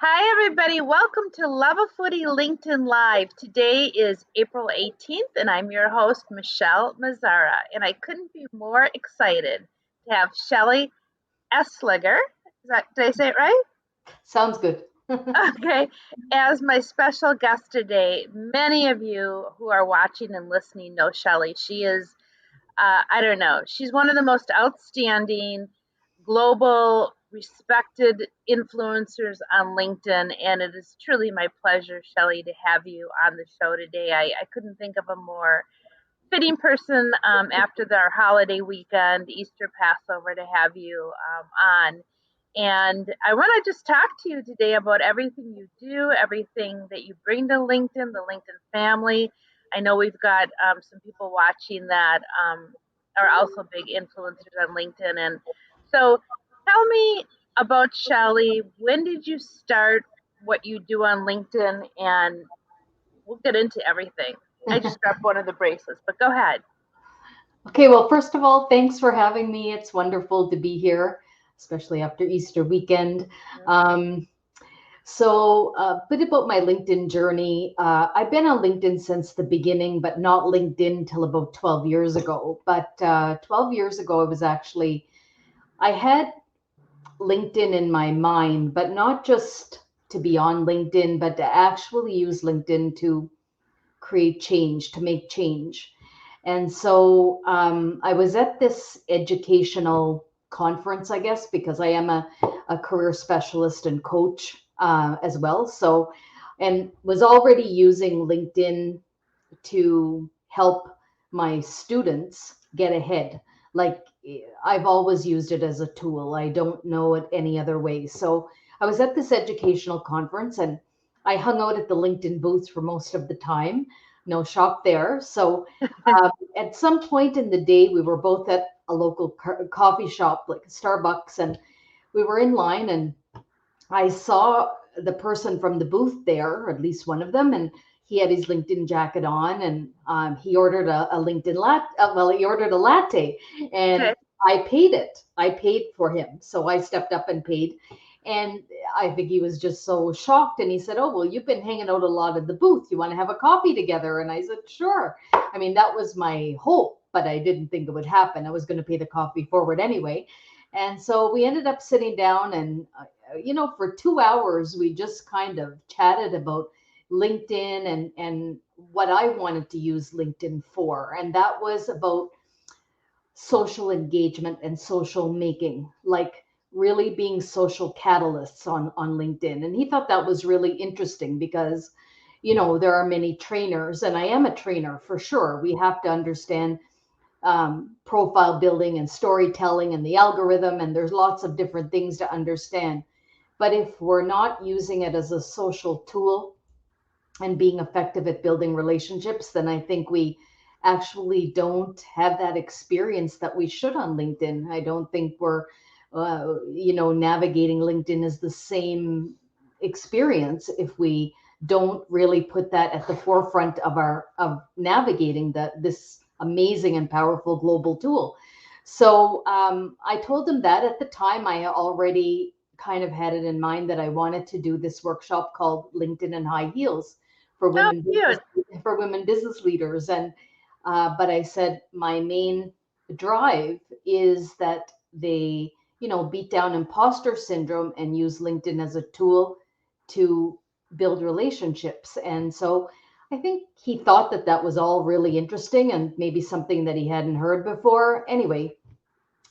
Hi, everybody. Welcome to Luvafoodie LinkedIn Live. Today is April 18th, and I'm your host, Michelle Mazzara. And I couldn't be more excited to have Shelly Essliger. Did I say it right? Sounds good. Okay. As my special guest today. Many of you who are watching and listening know Shelly. She is I don't know. She's one of the most outstanding global respected influencers on LinkedIn. And it is truly my pleasure, Shelly, to have you on the show today. I couldn't think of a more fitting person after our holiday weekend, Easter Passover, to have you on. And I want to just talk to you today about everything you do, everything that you bring to LinkedIn, the LinkedIn family. I know we've got some people watching that are also big influencers on LinkedIn. And so tell me about Shelly. When did you start what you do on LinkedIn? And we'll get into everything. I just grabbed one of the bracelets, but go ahead. Okay, well, first of all, thanks for having me. It's wonderful to be here, especially after Easter weekend. Um, a bit about my LinkedIn journey. I've been on LinkedIn since the beginning, but not LinkedIn till about 12 years ago. But 12 years ago, I had LinkedIn in my mind, but not just to be on LinkedIn, but to actually use LinkedIn to create change, to make change. And I was at this educational conference, I guess, because I am a career specialist and coach as well. And was already using LinkedIn to help my students get ahead. Like I've always used it as a tool. I don't know it any other way. So I was at this educational conference and I hung out at the LinkedIn booth for most of the time. No shock there. At some point in the day, we were both at a local coffee shop, like Starbucks, and we were in line and I saw the person from the booth there, or at least one of them, and he had his LinkedIn jacket on, and he ordered a LinkedIn latte. He ordered a latte, and Okay. I paid it. I paid for him, so I stepped up and paid. And I think he was just so shocked, and he said, "Oh, well, you've been hanging out a lot at the booth. You want to have a coffee together?" And I said, "Sure." I mean, that was my hope, but I didn't think it would happen. I was going to pay the coffee forward anyway. And so we ended up sitting down and for 2 hours, we just kind of chatted about LinkedIn and what I wanted to use LinkedIn for. And that was about social engagement and social making, like really being social catalysts on LinkedIn. And he thought that was really interesting because, there are many trainers, and I am a trainer for sure. We have to understand profile building and storytelling and the algorithm, and there's lots of different things to understand. But if we're not using it as a social tool and being effective at building relationships, then I think we actually don't have that experience that we should on LinkedIn. I don't think we're, navigating LinkedIn is the same experience if we don't really put that at the forefront of navigating this amazing and powerful global tool. I told him that at the time I already kind of had it in mind that I wanted to do this workshop called LinkedIn and High Heels for Oh, women business cute. for women business leaders. And but I said my main drive is that they beat down imposter syndrome and use LinkedIn as a tool to build relationships. And so I think he thought that that was all really interesting and maybe something that he hadn't heard before. Anyway,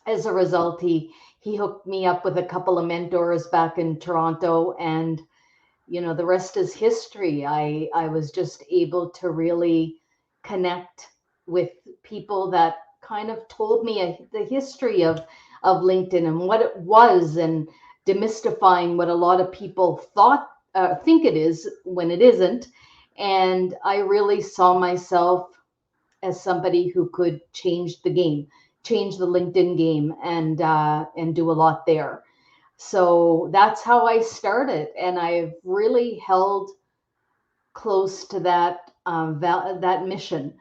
as a result, he hooked me up with a couple of mentors back in Toronto, and the rest is history. I was just able to really connect with people that kind of told me the history of LinkedIn and what it was, and demystifying what a lot of people think it is when it isn't. And I really saw myself as somebody who could change the game, change the LinkedIn game, and do a lot there. So that's how I started, and I've really held close to that mission.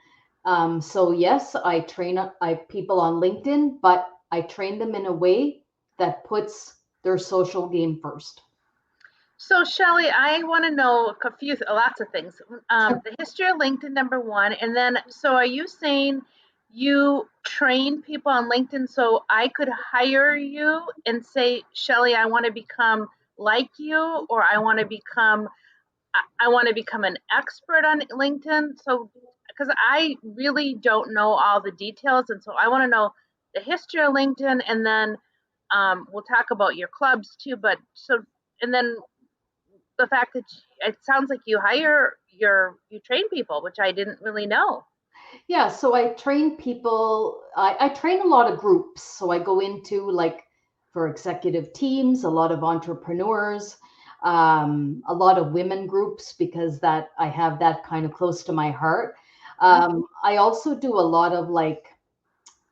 So yes, I train people on LinkedIn, but I train them in a way that puts their social game first. So, Shelley, I want to know lots of things. The history of LinkedIn, number one, and then, so are you saying you train people on LinkedIn so I could hire you and say, Shelley, I want to become like you, or I want to become an expert on LinkedIn? So, because I really don't know all the details, and so I want to know the history of LinkedIn, and then we'll talk about your clubs too. But so, and then the fact that it sounds like you train people, which I didn't really know. Yeah, so I train people, I train a lot of groups. So I go into like for executive teams, a lot of entrepreneurs, a lot of women groups because that I have that kind of close to my heart. Mhm. I also do a lot of like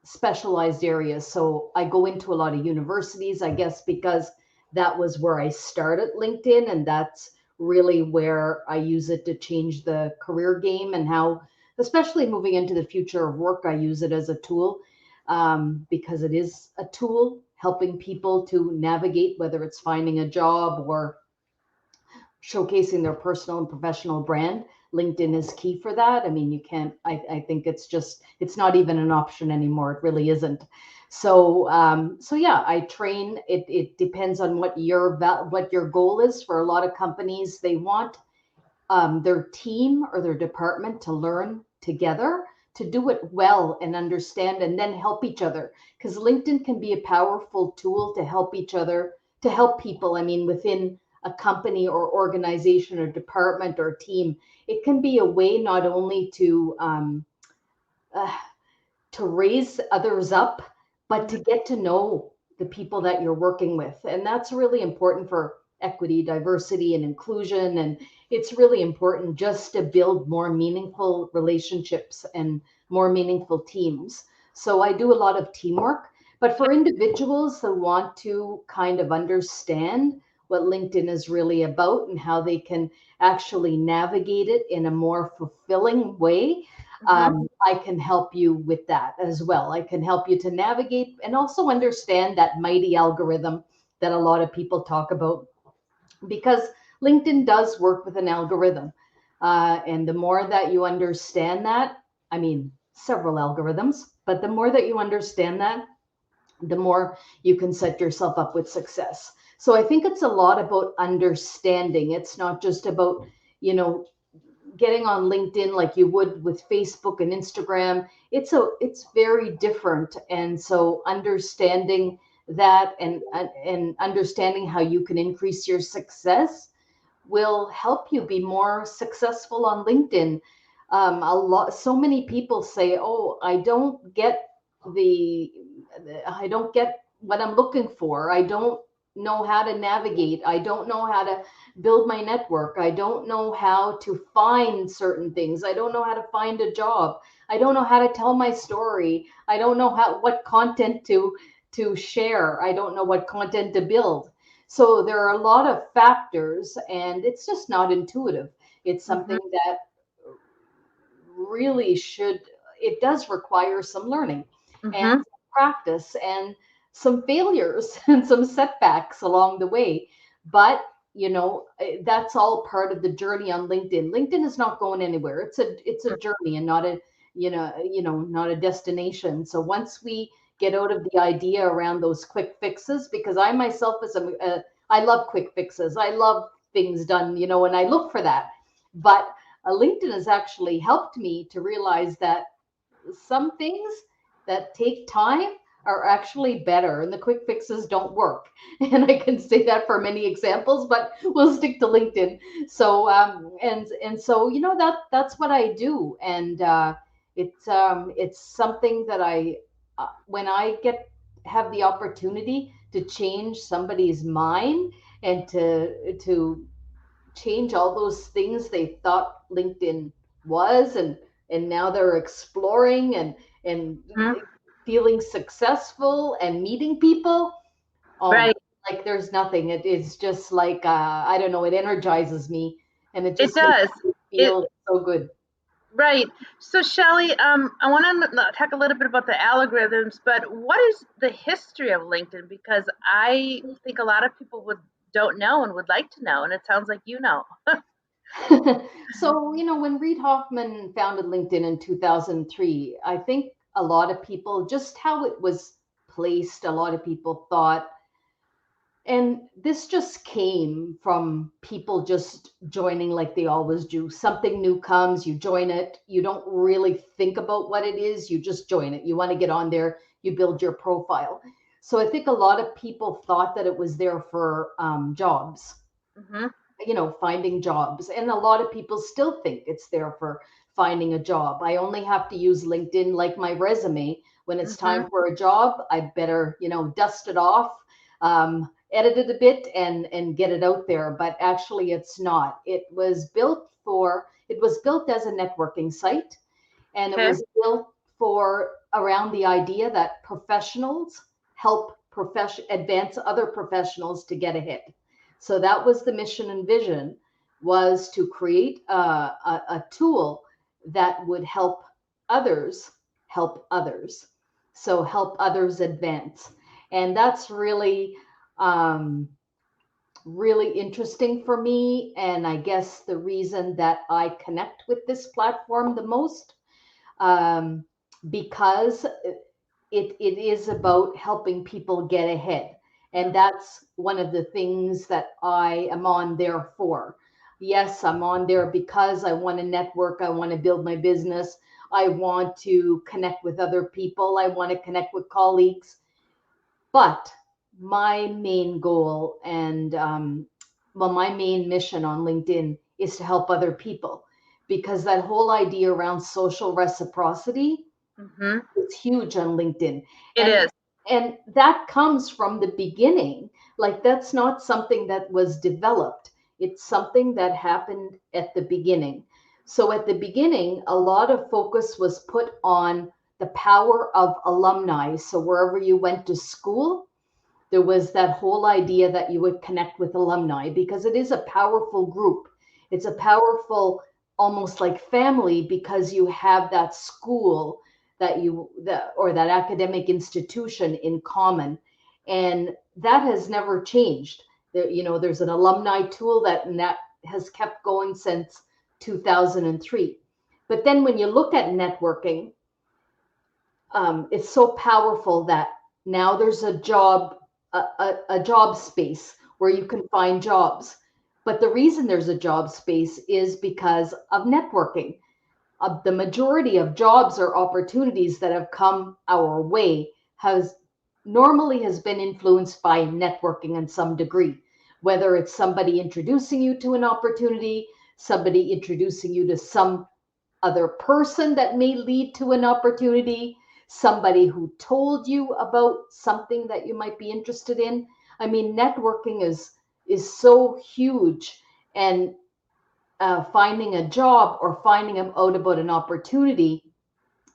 specialized areas. So I go into a lot of universities, I guess, because that was where I started LinkedIn. And that's really where I use it to change the career game and how, especially moving into the future of work, I use it as a tool because it is a tool helping people to navigate, whether it's finding a job or showcasing their personal and professional brand. LinkedIn is key for that. I mean, you can't, I think it's just, it's not even an option anymore. It really isn't. So yeah, I train. It depends on what your goal is. For a lot of companies, they want their team or their department to learn together, to do it well and understand, and then help each other. Because LinkedIn can be a powerful tool to help each other, to help people. I mean, within a company or organization or department or team, it can be a way not only uh, to raise others up, but to Mhm. get to know the people that you're working with. And that's really important for equity, diversity, and inclusion. And it's really important just to build more meaningful relationships and more meaningful teams. So I do a lot of teamwork. But for individuals that want to kind of understand what LinkedIn is really about and how they can actually navigate it in a more fulfilling way, Mhm. I can help you with that as well. I can help you to navigate and also understand that mighty algorithm that a lot of people talk about, because LinkedIn does work with an algorithm. And the more that you understand that, I mean, several algorithms, but the more that you understand that, the more you can set yourself up with success. So I think it's a lot about understanding. It's not just about, you know, getting on LinkedIn like you would with Facebook and Instagram. It's very different. And so understanding that and understanding how you can increase your success will help you be more successful on LinkedIn. So many people say, "Oh, the, I don't get what I'm looking for. I don't know how to navigate. I don't know how to build my network. I don't know how to find certain things. I don't know how to find a job. I don't know how to tell my story. I don't know what content to share. I don't know what content to build." So there are a lot of factors, and it's just not intuitive. It's Mhm. something that really it does require some learning and Mhm. some practice and some failures and some setbacks along the way. But that's all part of the journey on LinkedIn. LinkedIn is not going anywhere. It's a journey and not a not a destination. So once we get out of the idea around those quick fixes, because I myself I love quick fixes. I love things done, and I look for that. But LinkedIn has actually helped me to realize that some things that take time are actually better, and the quick fixes don't work. And I can say that for many examples, but we'll stick to LinkedIn. So and so that's what I do. And it's something that I when I have the opportunity to change somebody's mind and to change all those things they thought LinkedIn was, and now they're exploring and Mhm. feeling successful and meeting people. Oh, Right. like there's nothing. It is just like I don't know. It energizes me, and it It just makes does. me It feel so good. right. So, Shelley, I want to talk a little bit about the algorithms, but what is the history of LinkedIn? Because I think a lot of people would don't know and would like to know, and it sounds like you know. So, when Reid Hoffman founded LinkedIn in 2003, I think a lot of people, just how it was placed, a lot of people thought, and this just came from people just joining like they always do. Something new comes, you join it. You don't really think about what it is, you just join it. You want to get on there, you build your profile. So I think a lot of people thought that it was there for jobs, Mm-hmm. finding jobs. And a lot of people still think it's there for finding a job. I only have to use LinkedIn like my resume. When it's Mm-hmm. time for a job, I better, dust it off, edit it a bit and get it out there. But actually it's not. It was built as a networking site, and it Okay. was built for around the idea that professionals help advance other professionals to get ahead. So that was the mission and vision, was to create a tool that would others help others. So help others advance. And that's um, really interesting for me. And I guess the reason that I connect with this platform the most, um, because it is about helping people get ahead. And that's one of the things that I am on there for. Yes, I'm on there because I want to network, I want to build my business, I want to connect with other people, I want to connect with colleagues. But my main goal and my main mission on LinkedIn is to help other people, because that whole idea around social reciprocity Mm-hmm. is huge on LinkedIn. It And is. and that comes from the beginning. Like, that's not something that was developed. It's something that happened at the beginning. So at the beginning, a lot of focus was put on the power of alumni. So wherever you went to school, there was that whole idea that you would connect with alumni, because it is a powerful group. It's a powerful, almost like family, because you have that school or that academic institution in common. And that has never changed. There's an alumni tool that has kept going since 2003. But then when you look at networking, it's so powerful that now there's a job space where you can find jobs. But the reason there's a job space is because of networking. The majority of jobs or opportunities that have come our way has been influenced by networking in some degree, whether it's somebody introducing you to an opportunity, somebody introducing you to some other person that may lead to an opportunity, somebody who told you about something that you might be interested in. I mean, networking is so huge, and finding a job or finding out about an opportunity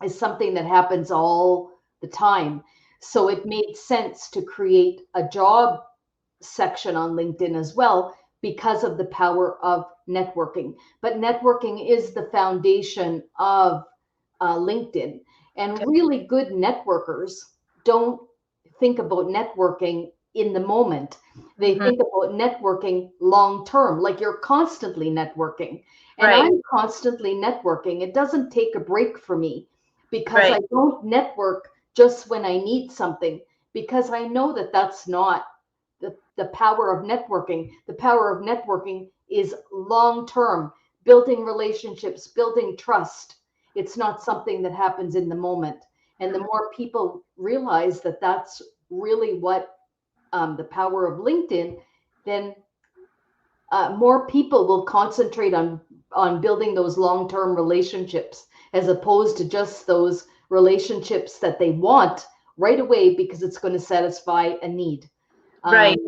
is something that happens all the time. So it made sense to create a job section on LinkedIn as well, because of the power of networking. But networking is the foundation of LinkedIn. And Okay. really good networkers don't think about networking in the moment. They Mm-hmm. think about networking long term, like you're constantly networking. And Right. I'm constantly networking. It doesn't take a break for me, because Right. I don't network just when I need something, because I know that that's not the power of networking. The power of networking is long term, building relationships, building trust. It's not something that happens in the moment. And the more people realize that that's really what, the power of LinkedIn, then more people will concentrate on building those long term relationships, as opposed to just those relationships that they want right away because it's going to satisfy a need. Right.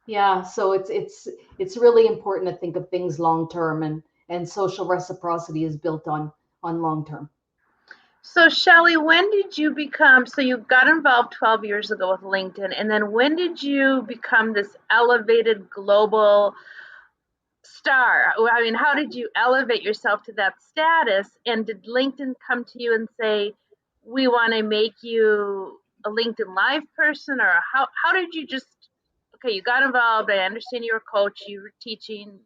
Yeah, so it's really important to think of things long term, and social reciprocity is built on long term. So, Shelley, when did you become? So, you got involved 12 years ago with LinkedIn, and then when did you become this elevated global star? I mean, how did you elevate yourself to that status? And did LinkedIn come to you and say, we want to make you a LinkedIn Live person? Or how did you just, okay, you got involved. I understand you were a coach, you were teaching,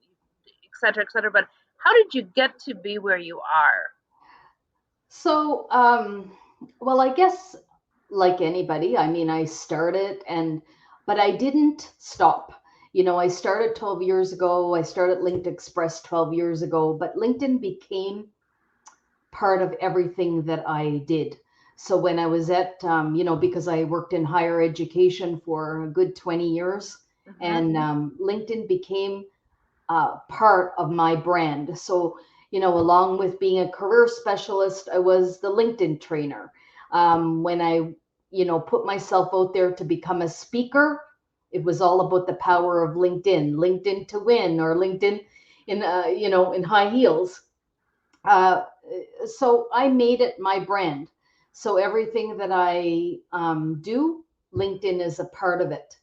et cetera, but how did you get to be where you are? So, well, I guess like anybody, I mean, I started but I didn't stop. I started 12 years ago. I started Linked Express 12 years ago, but LinkedIn became part of everything that I did. So when I was at, because I worked in higher education for a good 20 years, Mm-hmm. and LinkedIn became part of my brand. So, along with being a career specialist, I was the LinkedIn trainer. When I, put myself out there to become a speaker, it was all about the power of LinkedIn, LinkedIn to win, or LinkedIn in high heels. Uh, so I made it my brand. So everything that I do, LinkedIn is a part of it.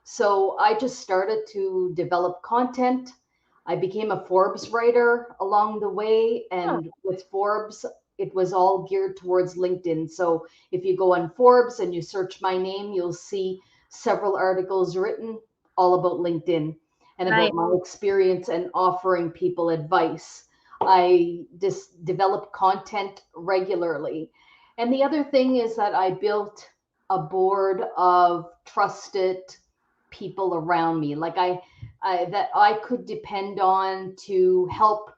So I just started to develop content. I became a Forbes writer along the way. Oh, And with Forbes, it was all geared towards LinkedIn. So if you go on Forbes and you search my name, you'll see several articles written all about LinkedIn and nice. about my experience and offering people advice. I just develop content regularly. And the other thing is that I built a board of trusted people around me, like that I could depend on to help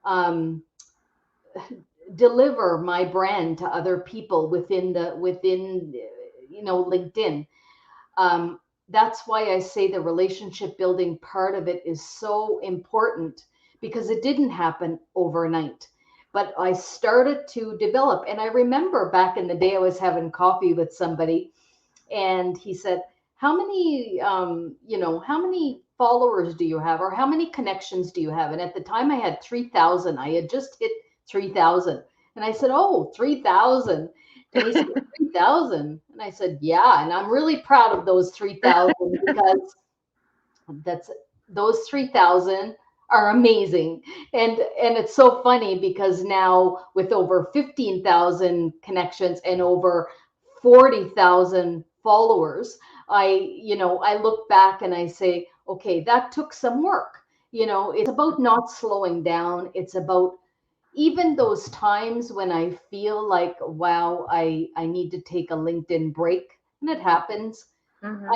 um, deliver my brand to other people within LinkedIn. um, that's why I say the relationship building part of it is so important, because it didn't happen overnight. But I started to develop. And I remember back in the day, I was having coffee with somebody, and he said, how many followers do you have? Or how many connections do you have? And at the time I had 3,000. I had just hit 3,000. And I said, oh, 3,000. And he said, 3,000. And I said, yeah. And I'm really proud of those 3,000, because that's those 3,000 are amazing. And it's so funny, because now with over 15,000 connections and over 40,000 followers, I look back and I say, okay, that took some work. It's about not slowing down. It's about even those times when I feel like, wow, I need to take a LinkedIn break, and it happens. Mm-hmm.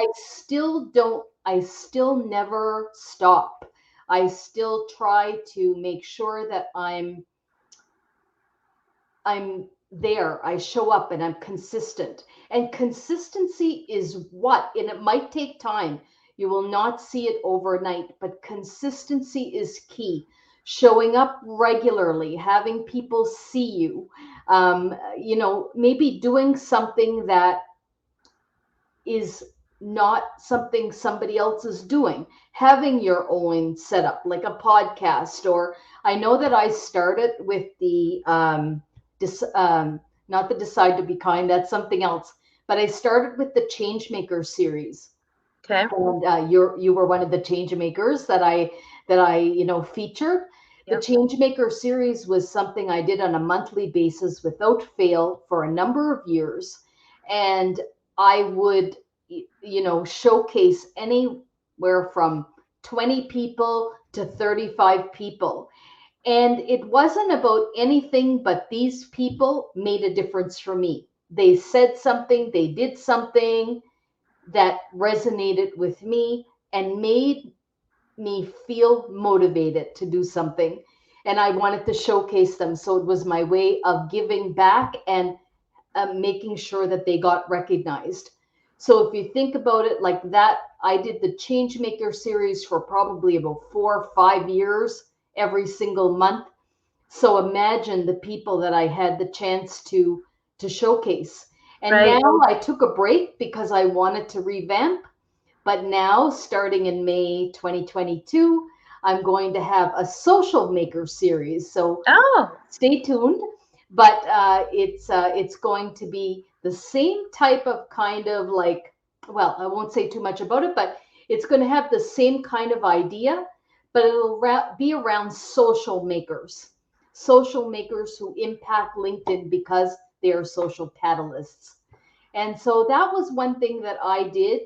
I still never stop. I still try to make sure that I'm there. I show up and I'm consistent. And consistency is and it might take time. You will not see it overnight, but consistency is key. Showing up regularly, having people see you, maybe doing something that is not something somebody else is doing. Having your own setup, like a podcast, or I know that I started with the not the Decide to Be Kind. That's something else. But I started with the Changemaker series, Okay. and you were one of the change makers that I featured. The Yep. Changemaker series was something I did on a monthly basis without fail for a number of years, and I would showcase anywhere from 20 people to 35 people. And it wasn't about anything, but these people made a difference for me. They said something, they did something that resonated with me and made me feel motivated to do something. And I wanted to showcase them. So it was my way of giving back and making sure that they got recognized. So if you think about it like that, I did the Changemaker series for probably about 4 or 5 years, every single month. So imagine the people that I had the chance to showcase. And Right. now I took a break because I wanted to revamp. But now, starting in May 2022, I'm going to have a social maker series. So Oh, stay tuned. But it's going to be the same type of kind of like, well, I won't say too much about it, but it's going to have the same kind of idea, but it'll be around social makers who impact LinkedIn because they are social catalysts. And so that was one thing that I did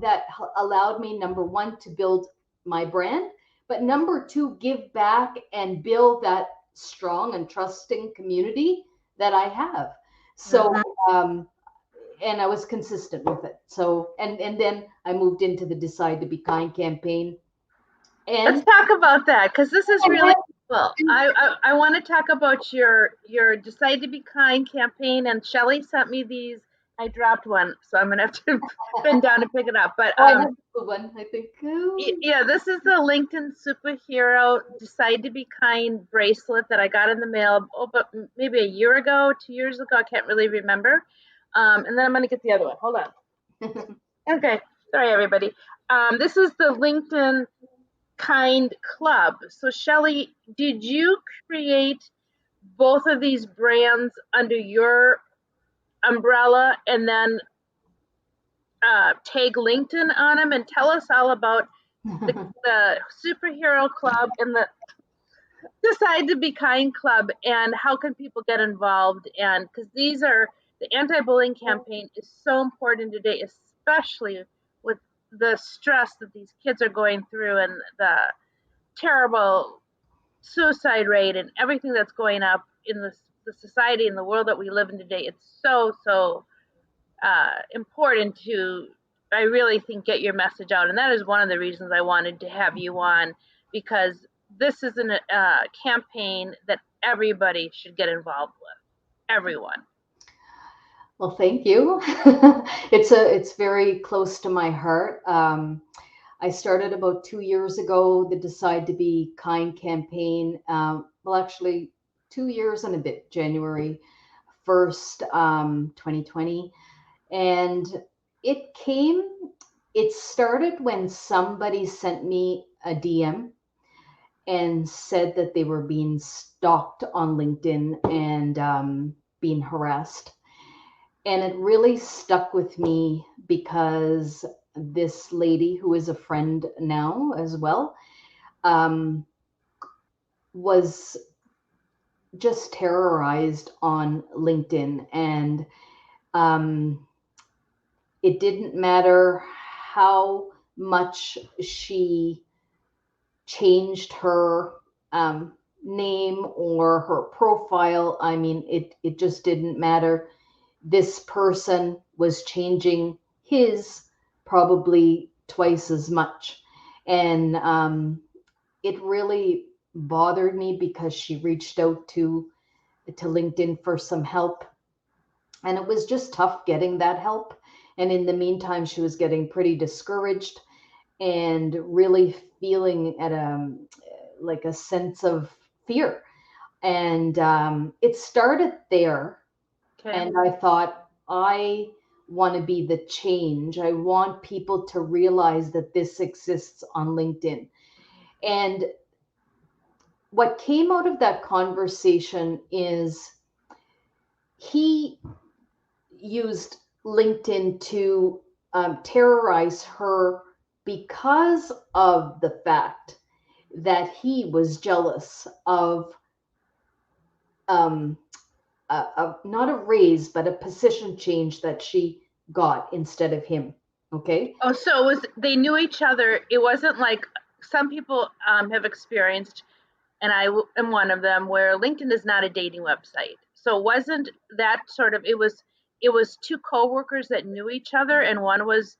that allowed me, number one, to build my brand, but number two, give back and build that strong and trusting community that I have. So, um, and I was consistent with it. So, and then I moved into the Decide to Be Kind campaign. Let's And talk about that, because this is really cool. I want to talk about your Decide to Be Kind campaign, and Shelly sent me these. I dropped one, so I'm gonna have to bend down to pick it up. But I have the one, I think. yeah, this is the LinkedIn Superhero Decide to Be Kind bracelet that I got in the mail. Oh, but maybe a year ago, 2 years ago. I can't really remember. And then I'm gonna get the other one. Hold on. Okay, sorry everybody. This is the LinkedIn Kind Club. So Shelly, did you create both of these brands under your umbrella and then tag LinkedIn on them, and tell us all about the Superhero Club and the Decide to Be Kind Club, and how can people get involved? And because these are, the anti-bullying campaign is so important today, especially with the stress that these kids are going through and the terrible suicide rate and everything that's going up in the society and the world that we live in today. It's so important to, I really think, get your message out. And that is one of the reasons I wanted to have you on, because this is a campaign that everybody should get involved with. Everyone. Well, thank you. It's very close to my heart. I started about 2 years ago the Decide to Be Kind campaign. Well, actually, 2 years and a bit, January 1st, 2020. And it came, it started when somebody sent me a DM and said that they were being stalked on LinkedIn and being harassed. And it really stuck with me because this lady, who is a friend now as well, um, was just terrorized on LinkedIn. And um, it didn't matter how much she changed her name or her profile. I mean, it just didn't matter. This person was changing his probably twice as much. And it really bothered me because she reached out to LinkedIn for some help. And it was just tough getting that help. And in the meantime, she was getting pretty discouraged and really feeling at like a sense of fear. And it started there. Okay. And I thought, I want to be the change. I want people to realize that this exists on LinkedIn. And what came out of that conversation is he used LinkedIn to terrorize her because of the fact that he was jealous of um, not a raise, but a position change that she got instead of him. Okay. Oh, so it was, they knew each other. It wasn't like some people have experienced, and I am one of them, where LinkedIn is not a dating website. So it wasn't that sort of, it was two coworkers that knew each other, and one was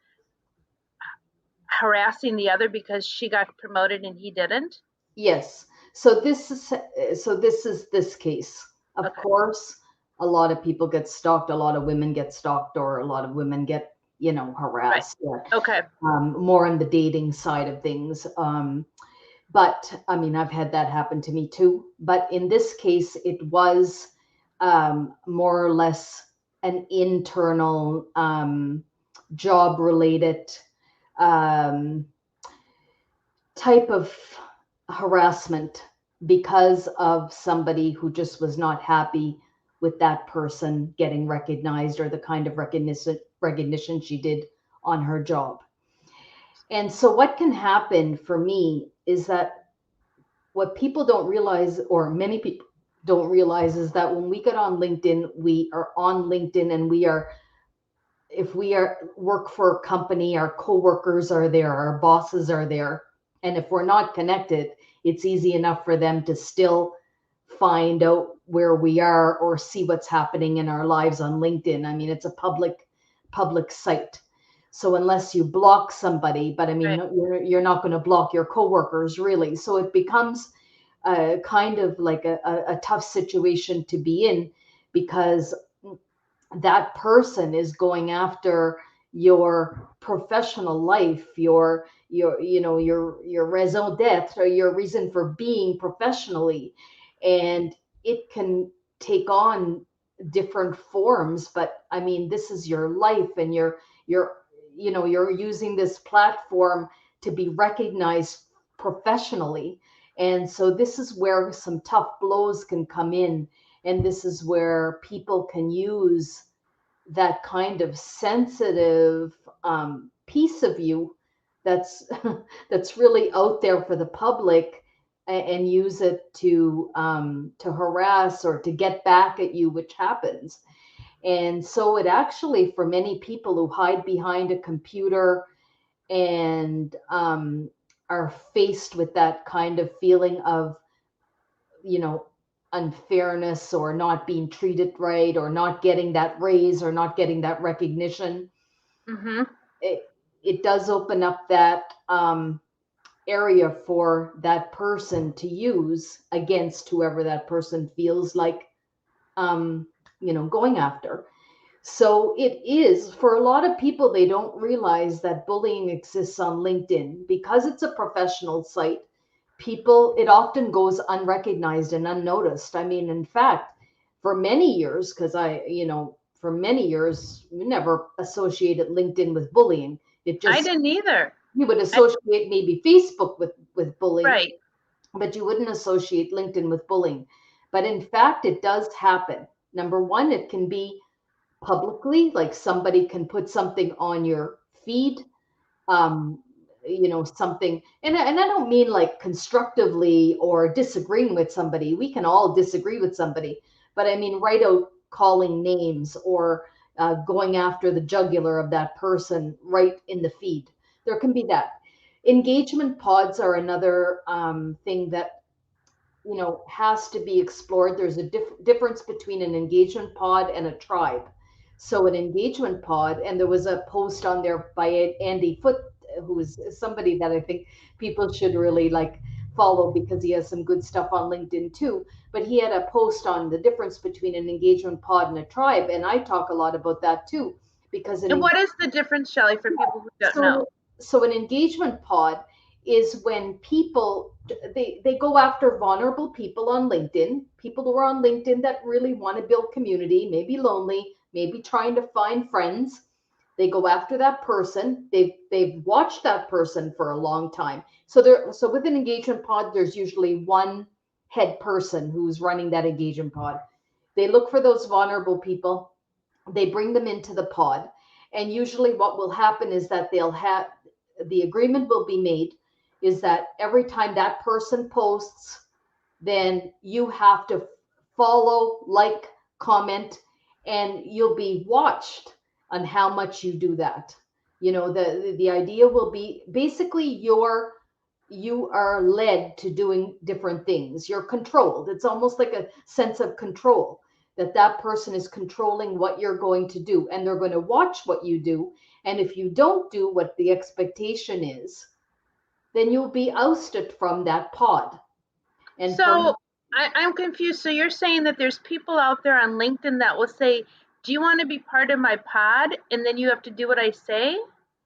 harassing the other because she got promoted and he didn't. Yes. So this is this case. Of Okay. course, a lot of people get stalked. A lot of women get stalked, or a lot of women get, Right. harassed. Okay. More on the dating side of things. But I mean, I've had that happen to me too. But in this case, it was more or less an internal job related um, type of harassment because of somebody who just was not happy with that person getting recognized or the kind of recognition she did on her job. And so what can happen for me is that what people don't realize, or many people don't realize, is that when we get on LinkedIn, we are on LinkedIn and we are if we work for a company, our coworkers are there, our bosses are there, and if we're not connected, it's easy enough for them to still find out where we are or see what's happening in our lives on LinkedIn. I mean, it's a public site. So unless you block somebody, but I mean, Right. you're not going to block your coworkers really. So it becomes kind of like a tough situation to be in, because that person is going after your professional life, your raison d'être, or your reason for being professionally. And it can take on different forms, but I mean, this is your life, and you're you're using this platform to be recognized professionally. And so this is where some tough blows can come in, and this is where people can use that kind of sensitive piece of you that's that's really out there for the public, and use it to harass or to get back at you, which happens. And so it actually, for many people who hide behind a computer and are faced with that kind of feeling of, you know, unfairness, or not being treated right, or not getting that raise, or not getting that recognition, Mm-hmm. it, it does open up that area for that person to use against whoever that person feels like um, going after. So it is, for a lot of people, they don't realize that bullying exists on LinkedIn because it's a professional site. People, it often goes unrecognized and unnoticed. I mean, in fact, for many years, because for many years, we never associated LinkedIn with bullying. It I just, didn't either. you would I, associate maybe Facebook with bullying, right. but you wouldn't associate LinkedIn with bullying. But in fact, it does happen. Number one, it can be publicly, like somebody can put something on your feed, um, something, and I don't mean like constructively or disagreeing with somebody. We can all disagree with somebody, but I mean right out calling names, or going after the jugular of that person right in the feed. There can be that. Engagement pods are another thing that has to be explored. There's a difference between an engagement pod and a tribe. So an engagement pod, and there was a post on there by Andy Foote, who is somebody that I think people should really like follow, because he has some good stuff on LinkedIn too. But he had a post on the difference between an engagement pod and a tribe, and I talk a lot about that too, because And what is the difference, Shelley, for people who don't know? so an engagement pod is when people, they go after vulnerable people on LinkedIn, people who are on LinkedIn that really want to build community, maybe lonely, maybe trying to find friends. They go after that person. They've watched that person for a long time. So with an engagement pod, there's usually one head person who's running that engagement pod. They look for those vulnerable people, they bring them into the pod, and usually what will happen is that they'll have, the agreement will be made is that every time that person posts, then you have to follow, like, comment, and you'll be watched on how much you do that. The idea will be basically you are led to doing different things. You're controlled. It's almost like a sense of control, that person is controlling what you're going to do, and they're going to watch what you do. And if you don't do what the expectation is, then you'll be ousted from that pod. And from So I'm confused. So you're saying that there's people out there on LinkedIn that will say, "Do you want to be part of my pod?" And then you have to do what I say.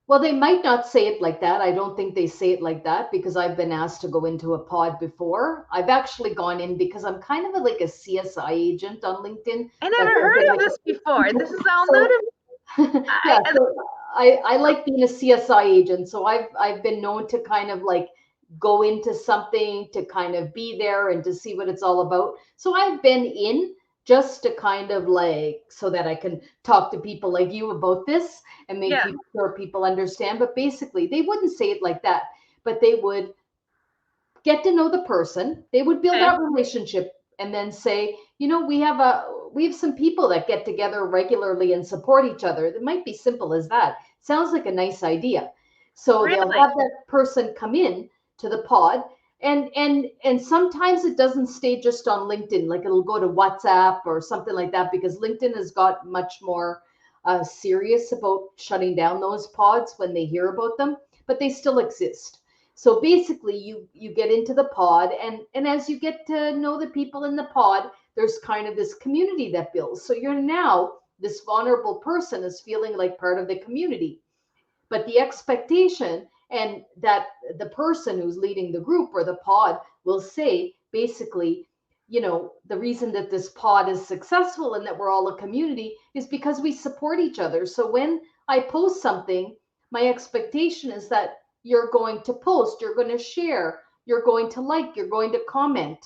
Well, they might not say it like that. I don't think they say it like that, because I've been asked to go into a pod before. I've actually gone in because I'm kind of like a CSI agent on LinkedIn. I never That heard of like, this before. This is all new so to me. yeah, I, so I like being a CSI agent. So I've been known to kind of like go into something to kind of be there and to see what it's all about. So I've been in just to kind of like, so that I can talk to people like you about this and make yeah. sure people understand. But basically, they wouldn't say it like that, but they would get to know the person. They would build Okay. that relationship, and then say, we have some people that get together regularly and support each other. It might be simple as that. Sounds like a nice idea. So they'll Really? have that person come in to the pod, and sometimes it doesn't stay just on LinkedIn. Like it'll go to WhatsApp or something like that, because LinkedIn has got much more serious about shutting down those pods when they hear about them, but they still exist. So basically, you get into the pod, and as you get to know the people in the pod, there's kind of this community that builds. So you're now, this vulnerable person is feeling like part of the community. But the expectation, and that the person who's leading the group or the pod will say basically, the reason that this pod is successful and that we're all a community is because we support each other. So when I post something, my expectation is that you're going to post, you're going to share, you're going to like, you're going to comment,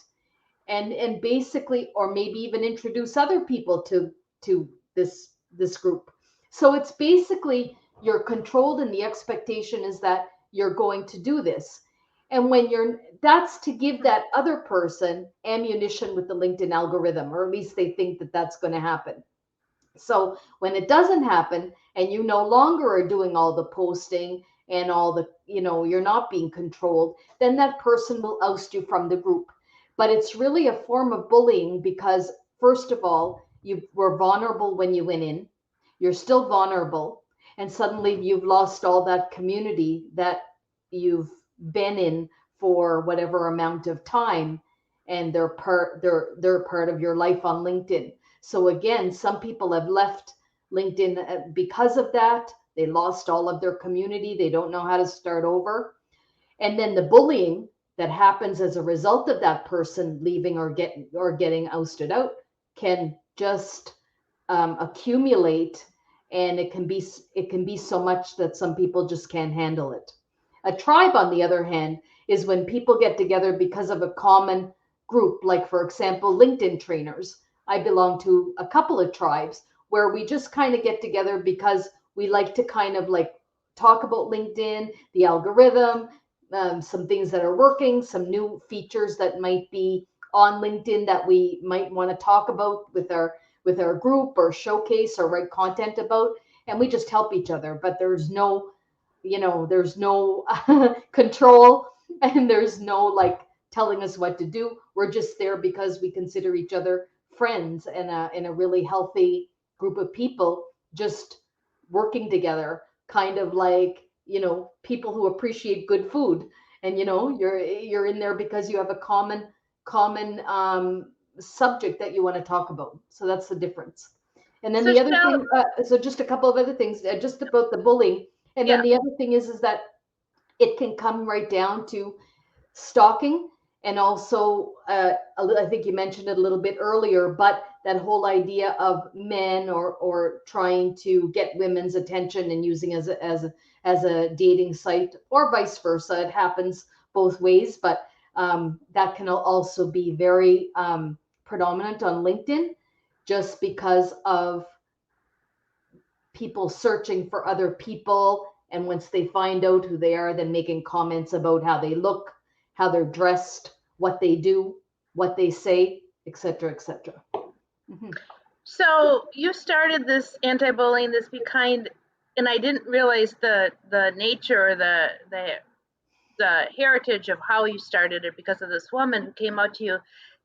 and basically, or maybe even introduce other people to this group. So it's basically, you're controlled, and the expectation is that you're going to do this. And when that's to give that other person ammunition with the LinkedIn algorithm, or at least they think that that's going to happen. So when it doesn't happen, and you no longer are doing all the posting and all the, you're not being controlled, then that person will oust you from the group. But it's really a form of bullying, because first of all, you were vulnerable when you went in, you're still vulnerable, and suddenly you've lost all that community that you've been in for whatever amount of time, and they're part of your life on LinkedIn. So again, some people have left LinkedIn because of that. They lost all of their community. They don't know how to start over. And then the bullying that happens as a result of that person leaving or getting ousted out can just accumulate, and it can be so much that some people just can't handle it. A tribe, on the other hand, is when people get together because of a common group. Like, for example, LinkedIn trainers. I belong to a couple of tribes where we just kind of get together because we like to kind of like talk about LinkedIn, the algorithm, some things that are working, some new features that might be on LinkedIn that we might want to talk about with our group, or showcase or write content about, and we just help each other. But there's no control, and there's no like telling us what to do. We're just there because we consider each other friends, and in a really healthy group of people just working together, kind of like, people who appreciate good food, and you're in there because you have a common subject that you want to talk about. So that's the difference. And then So the other Shell, thing, so just a couple of other things, just about the bullying. And then yeah. the other thing is that it can come right down to stalking, and also I think you mentioned it a little bit earlier, but that whole idea of men, or trying to get women's attention and using as a dating site, or vice versa. It happens both ways, but that can also be very predominant on LinkedIn, just because of people searching for other people, and once they find out who they are, then making comments about how they look, how they're dressed, what they do, what they say, etc., etc. Mm-hmm. So you started this anti-bullying, this Be Kind, and I didn't realize the nature, or the heritage of how you started it, because of this woman who came out to you.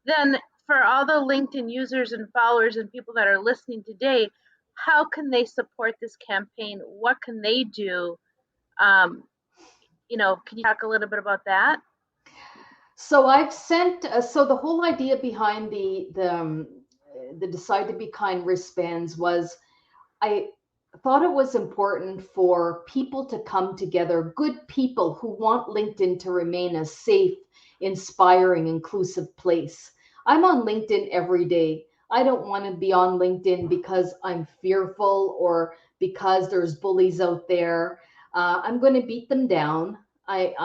Then, for all the LinkedIn users and followers and people that are listening today, how can they support this campaign? What can they do? Um, can you talk a little bit about that? So I've sent. So the whole idea behind the Decide to Be Kind wristbands was, I thought it was important for people to come together, good people who want LinkedIn to remain a safe, inspiring, inclusive place. I'm on LinkedIn every day. I don't want to be on LinkedIn because I'm fearful, or because there's bullies out there. I'm going to beat them down. I'm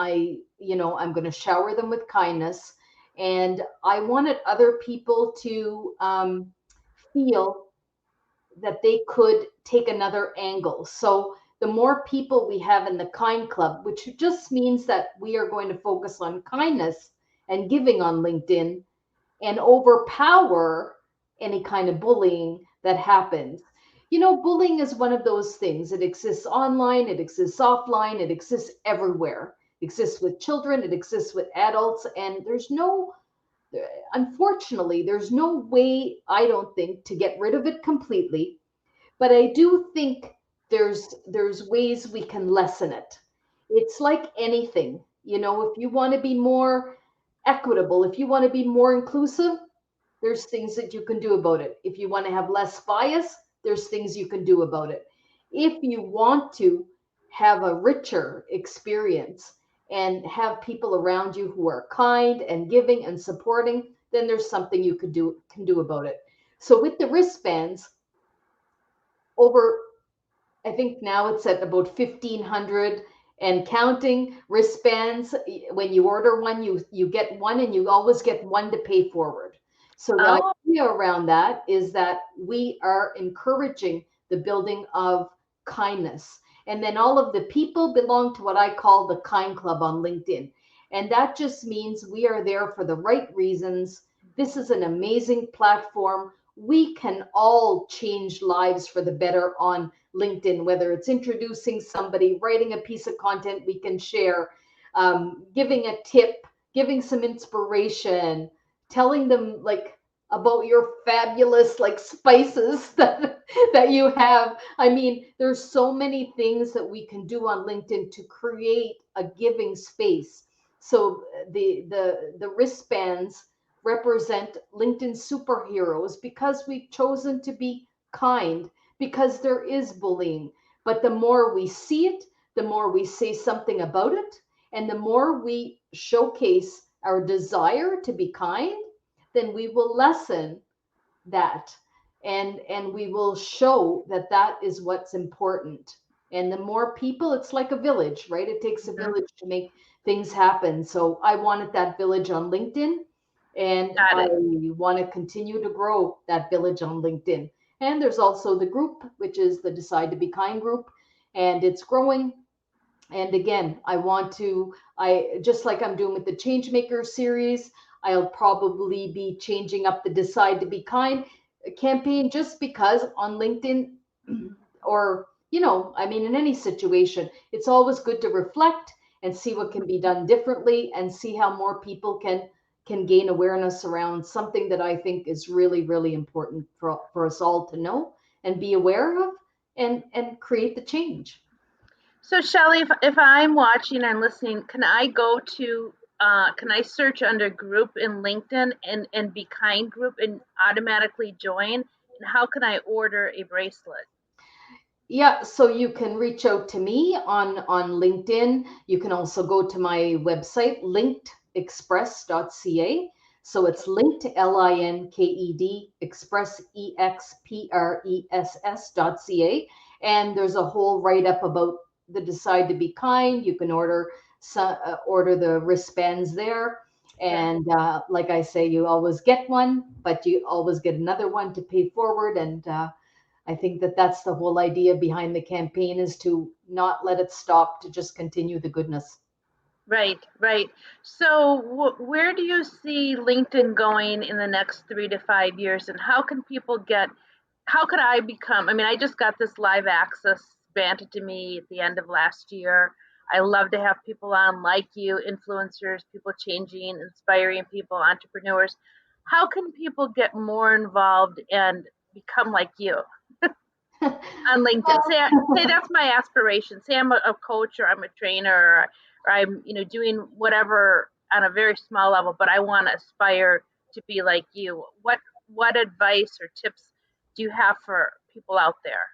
going to shower them with kindness, and I wanted other people to feel that they could take another angle. So the more people we have in the Kind Club, which just means that we are going to focus on kindness and giving on LinkedIn, and overpower any kind of bullying that happens. Bullying is one of those things. It exists online, it exists offline, it exists everywhere. It exists with children, it exists with adults, and unfortunately, there's no way, I don't think, to get rid of it completely. But I do think there's ways we can lessen it. It's like anything. If you want to be more equitable, if you want to be more inclusive, there's things that you can do about it. If you want to have less bias, there's things you can do about it. If you want to have a richer experience and have people around you who are kind and giving and supporting, then there's something you can do about it. So with the wristbands, over, I think now it's at about 1,500 and counting wristbands. When you order one, you get one, and you always get one to pay forward. So the Oh, idea around that is that we are encouraging the building of kindness. And then all of the people belong to what I call the Kind Club on LinkedIn. And that just means we are there for the right reasons. This is an amazing platform. We can all change lives for the better on LinkedIn, whether it's introducing somebody, writing a piece of content we can share, giving a tip, giving some inspiration, telling them like about your fabulous like spices that you have. I mean, there's so many things that we can do on LinkedIn to create a giving space. So the wristbands represent LinkedIn superheroes because we've chosen to be kind, because there is bullying. But the more we see it, the more we say something about it, and the more we showcase our desire to be kind, then we will lessen that, and we will show that that is what's important. And the more people, it's like a village, right? It takes a mhm, village to make things happen. So I wanted that village on LinkedIn, and got I it. want to continue to grow that village on LinkedIn. And there's also the group, which is the Decide to Be Kind group, and it's growing. And again, I just like I'm doing with the Changemaker series, I'll probably be changing up the Decide to Be Kind campaign, just because on LinkedIn, or, I mean, in any situation, it's always good to reflect and see what can be done differently, and see how more people can gain awareness around something that I think is really, really important for us all to know and be aware of, and create the change. So, Shelley, if I'm watching and listening, can I search under group in LinkedIn and Be Kind group and automatically join? And how can I order a bracelet? Yeah, so you can reach out to me on LinkedIn. You can also go to my website, linkedexpress.ca. So it's linked, LINKED, express, EXPRESS.ca. And there's a whole write up about the Decide to Be Kind. You can order the wristbands there. Okay. And like I say, you always get one, but you always get another one to pay forward. And I think that that's the whole idea behind the campaign, is to not let it stop, to just continue the goodness. Right, right. So, where do you see LinkedIn going in the next 3 to 5 years, and how could I become? I mean, I just got this live access granted to me at the end of last year. I love to have people on like you, influencers, people changing, inspiring people, entrepreneurs. How can people get more involved and become like you on LinkedIn? Say that's my aspiration. Say I'm a coach, or I'm a trainer, or I'm doing whatever on a very small level, but I want to aspire to be like you. What advice or tips do you have for people out there?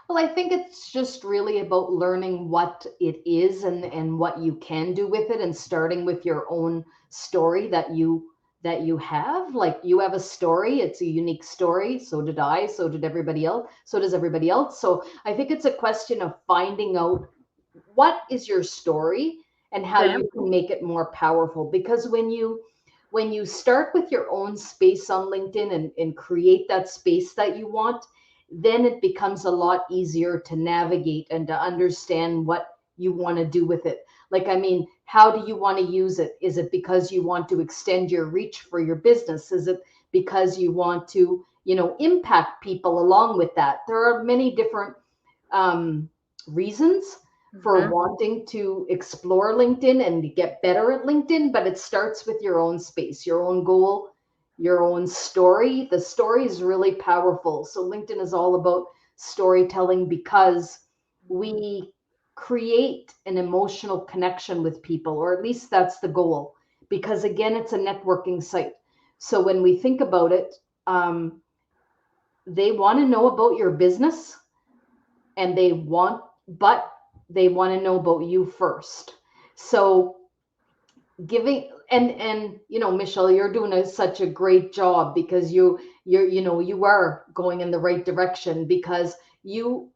Well, I think it's just really about learning what it is, and what you can do with it, and starting with your own story that you have. Like, you have a story, it's a unique story. So did I, so did everybody else, so does everybody else. So I think it's a question of finding out what is your story and how Okay. you can make it more powerful. Because when you start with your own space on LinkedIn, and create that space that you want, then it becomes a lot easier to navigate and to understand what you want to do with it. Like, I mean, how do you want to use it? Is it because you want to extend your reach for your business? Is it because you want to, impact people along with that? There are many different um, reasons for wanting to explore LinkedIn and to get better at LinkedIn, but it starts with your own space, your own goal, your own story. The story is really powerful. So LinkedIn is all about storytelling because we create an emotional connection with people, or at least that's the goal. Because again, it's a networking site. So when we think about it, they want to know about your business and but they want to know about you first. So giving and Michelle, you're doing such a great job because you are going in the right direction because you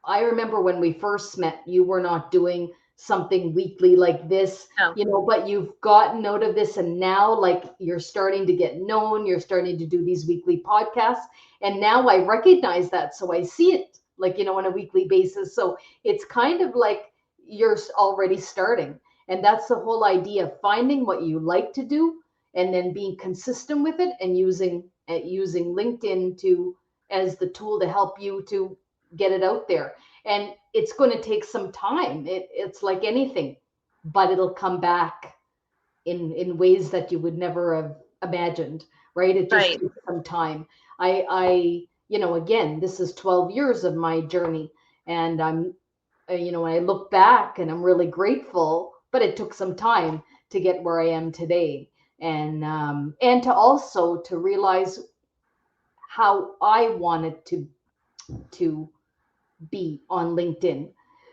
I remember when we first met, you were not doing something weekly like this, No. but you've gotten out of this and now like you're starting to get known, you're starting to do these weekly podcasts. And now I recognize that. So I see it like, on a weekly basis. So it's kind of like you're already starting. And that's the whole idea, finding what you like to do and then being consistent with it and using LinkedIn to as the tool to help you to get it out there. And it's going to take some time. It's like anything, but it'll come back in ways that you would never have imagined, right? It just Right. takes some time. Again, this is 12 years of my journey, and I'm, when I look back and I'm really grateful, but it took some time to get where I am today. And to also to realize how I wanted to be on LinkedIn.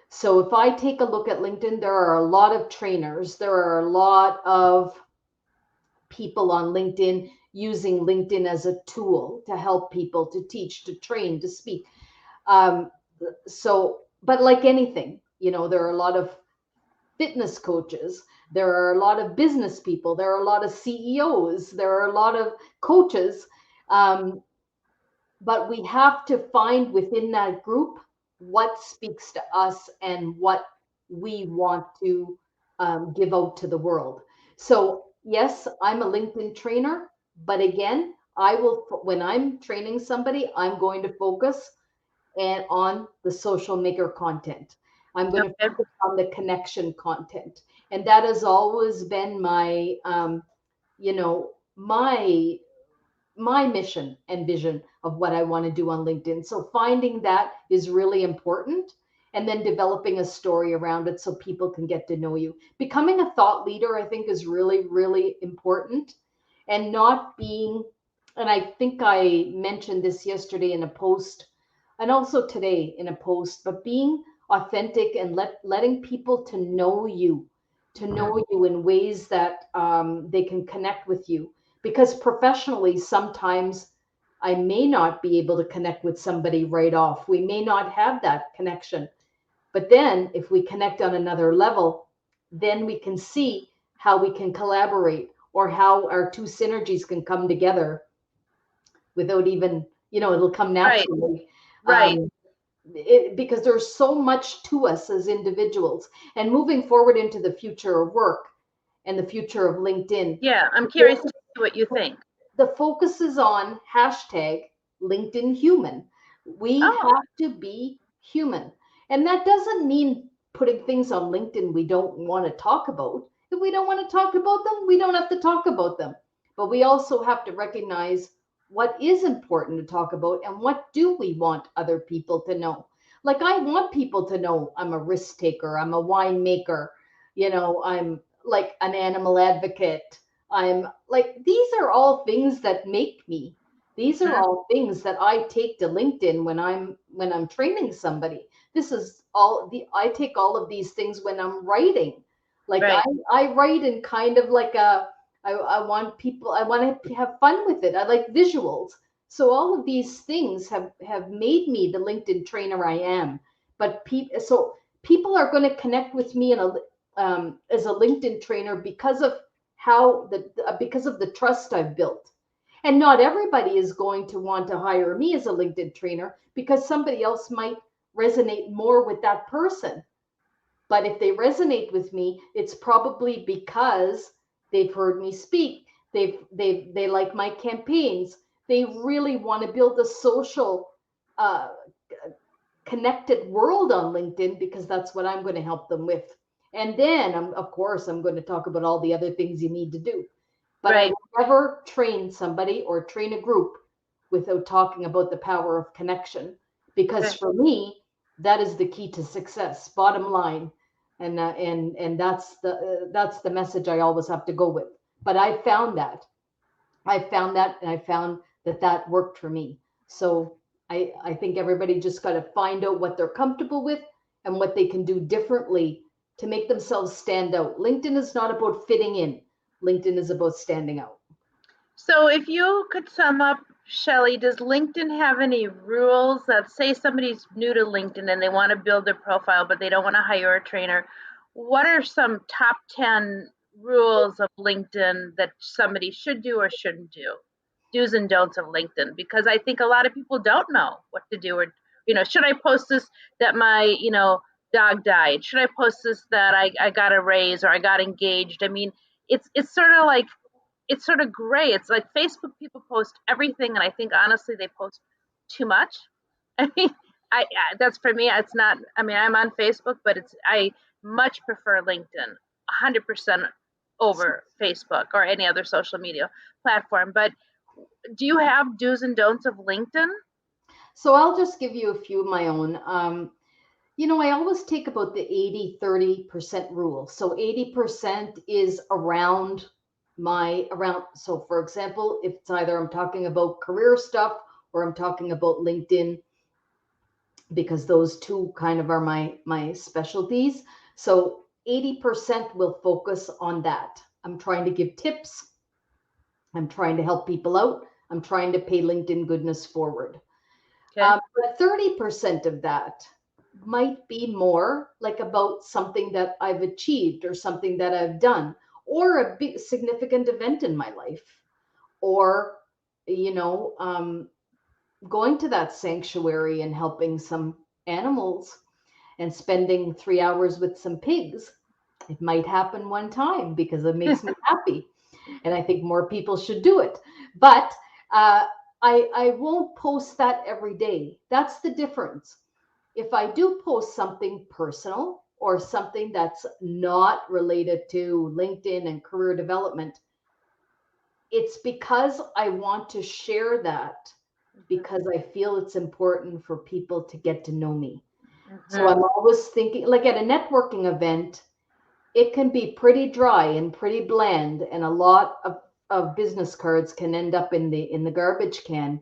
So if I take a look at LinkedIn, there are a lot of trainers, there are a lot of people on LinkedIn using LinkedIn as a tool to help people, to teach, to train, to speak. Um, but like anything, there are a lot of fitness coaches, there are a lot of business people, there are a lot of CEOs, there are a lot of coaches. Um, but we have to find within that group what speaks to us and what we want to give out to the world. So yes, I'm a LinkedIn trainer, but again, when I'm training somebody, I'm going to focus and on the social maker content. I'm going to Okay. focus on the connection content, and that has always been you know my mission and vision of what I want to do on LinkedIn. So finding that is really important, and then developing a story around it so people can get to know you. Becoming a thought leader, I think, is really, really important, and not being, and I think I mentioned this yesterday in a post and also today in a post, but being authentic and letting people to know you in ways that they can connect with you, because professionally sometimes I may not be able to connect with somebody right off. We may not have that connection. But then if we connect on another level, then we can see how we can collaborate or how our two synergies can come together without even, it'll come Right. naturally. Right. Because there's so much to us as individuals. And moving forward into the future of work and the future of LinkedIn, Yeah. I'm curious to see what you think. the focus is on hashtag LinkedIn human. We Oh, have to be human. And that doesn't mean putting things on LinkedIn we don't want to talk about. If we don't want to talk about them, we don't have to talk about them. But we also have to recognize what is important to talk about and what do we want other people to know. Like, I want people to know I'm a risk taker, I'm a winemaker, I'm like an animal advocate. I'm like, these are all things that make me. These are all things that I take to LinkedIn when I'm training somebody. This is all the I take all of these things when I'm writing. Like I right. I write in kind of like I want people, I want to have fun with it. I like visuals. So all of these things have made me the LinkedIn trainer I am. But people are going to connect with me as a LinkedIn trainer because of the trust I've built. And not everybody is going to want to hire me as a LinkedIn trainer because somebody else might resonate more with that person. But if they resonate with me, it's probably because they've heard me speak. They like my campaigns. They really want to build a social uh, connected world on LinkedIn, because that's what I'm going to help them with. And then, of course, I'm going to talk about all the other things you need to do. But I Right. will never train somebody or train a group without talking about the power of connection, because Okay. for me, that is the key to success. Bottom line, and that's the message I always have to go with. But I found that that worked for me. So I think everybody just got to find out what they're comfortable with and what they can do differently to make themselves stand out. LinkedIn is not about fitting in. LinkedIn is about standing out. So if you could sum up, Shelley, does LinkedIn have any rules that say somebody's new to LinkedIn and they want to build their profile, but they don't want to hire a trainer? What are some top 10 rules of LinkedIn that somebody should do or shouldn't do? Do's and don'ts of LinkedIn, because I think a lot of people don't know what to do, or, should I post this that my, dog died? Should I post this that I got a raise or I got engaged? I mean, it's sort of like it's sort of gray. It's like Facebook people post everything, and I think honestly they post too much. I mean, I that's for me. It's not. I mean, I'm on Facebook, but I much prefer LinkedIn, 100% over Facebook or any other social media platform. But do you have do's and don'ts of LinkedIn? So I'll just give you a few of my own. I always take about the 80-30% rule. So 80% is so for example, if it's either I'm talking about career stuff or I'm talking about LinkedIn, because those two kind of are my specialties. So 80% will focus on that. I'm trying to give tips. I'm trying to help people out. I'm trying to pay LinkedIn goodness forward. Okay. But 30% of that might be more like about something that I've achieved or something that I've done or a big significant event in my life, or, you know, going to that sanctuary and helping some animals and spending 3 hours with some pigs. It might happen one time because it makes me happy. And I think more people should do it. But uh, I won't post that every day. That's the difference. If I do post something personal or something that's not related to LinkedIn and career development, it's because I want to share that, because I feel it's important for people to get to know me. So Mm-hmm. I'm always thinking, like at a networking event, it can be pretty dry and pretty bland, and a lot of business cards can end up in the garbage can.